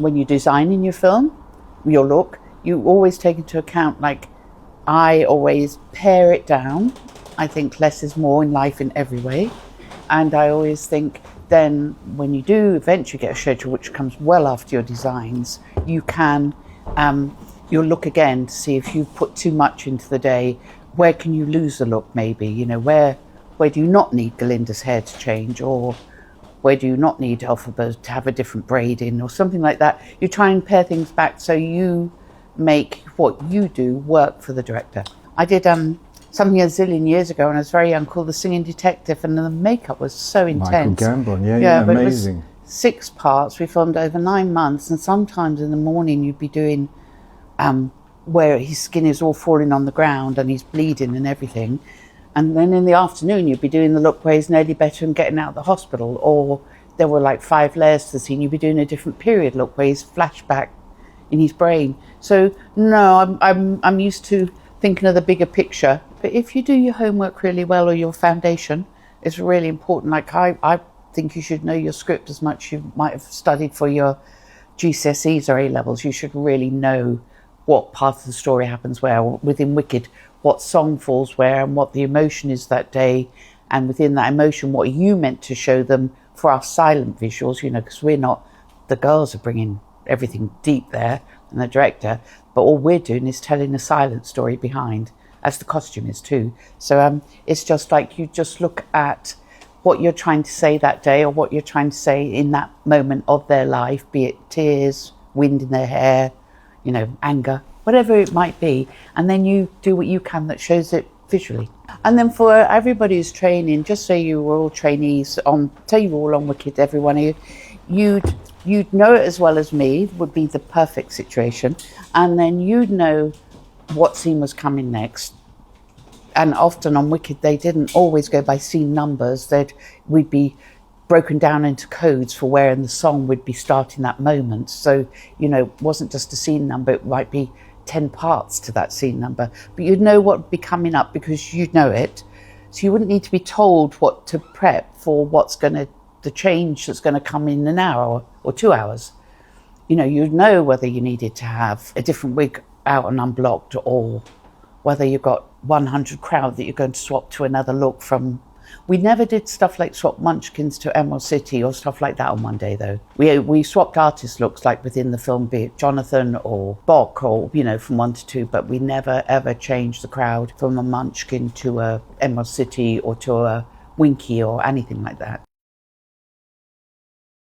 when you're designing your film, your look, you always take into account, like, I always pare it down. I think less is more in life in every way. And I always think then when you do eventually get a schedule, which comes well after your designs, you can, you'll look again to see if you put too much into the day, where can you lose the look maybe? You know, where do you not need Galinda's hair to change, or where do you not need Elphaba to have a different braid in, or something like that. You try and pare things back so you make what you do work for the director. I did something a zillion years ago when I was very young called The Singing Detective, and the makeup was so intense. Michael Gambon, yeah, but amazing. It was 6 parts. We filmed over 9 months, and sometimes in the morning you'd be doing where his skin is all falling on the ground and he's bleeding and everything. And then in the afternoon, you'd be doing the look where he's nearly better and getting out of the hospital. Or there were like 5 layers to the scene. You'd be doing a different period look where he's flashback in his brain. So no, I'm used to thinking of the bigger picture. But if you do your homework really well, or your foundation, it's really important. Like I think you should know your script as much as you might have studied for your GCSEs or A levels. You should really know what part of the story happens where. Within Wicked, what song falls where, and what the emotion is that day, and within that emotion what are you meant to show them for our silent visuals, you know, because we're not, the girls are bringing everything deep there and the director, but all we're doing is telling a silent story behind, as the costume is too. So it's just like you just look at what you're trying to say that day, or what you're trying to say in that moment of their life, be it tears, wind in their hair, you know, anger, whatever it might be, and then you do what you can that shows it visually. And then for everybody who's training, just say you were all trainees on, say you were all on Wicked, every one of you, you'd know it as well as me, would be the perfect situation, and then you'd know what scene was coming next. And often on Wicked they didn't always go by scene numbers, we'd be broken down into codes for where in the song would be starting that moment. So, you know, it wasn't just a scene number, it might be 10 parts to that scene number, but you'd know what would be coming up because you'd know it. So you wouldn't need to be told what to prep for, the change that's going to come in an hour or 2 hours. You know, you'd know whether you needed to have a different wig out and unblocked, or whether you've got 100 crowd that you're going to swap to another look from. We never did stuff like swap Munchkins to Emerald City or stuff like that on one day though. We swapped artist looks like within the film, be it Jonathan or Bok, or, you know, from 1 to 2, but we never ever changed the crowd from a Munchkin to a Emerald City or to a Winky or anything like that.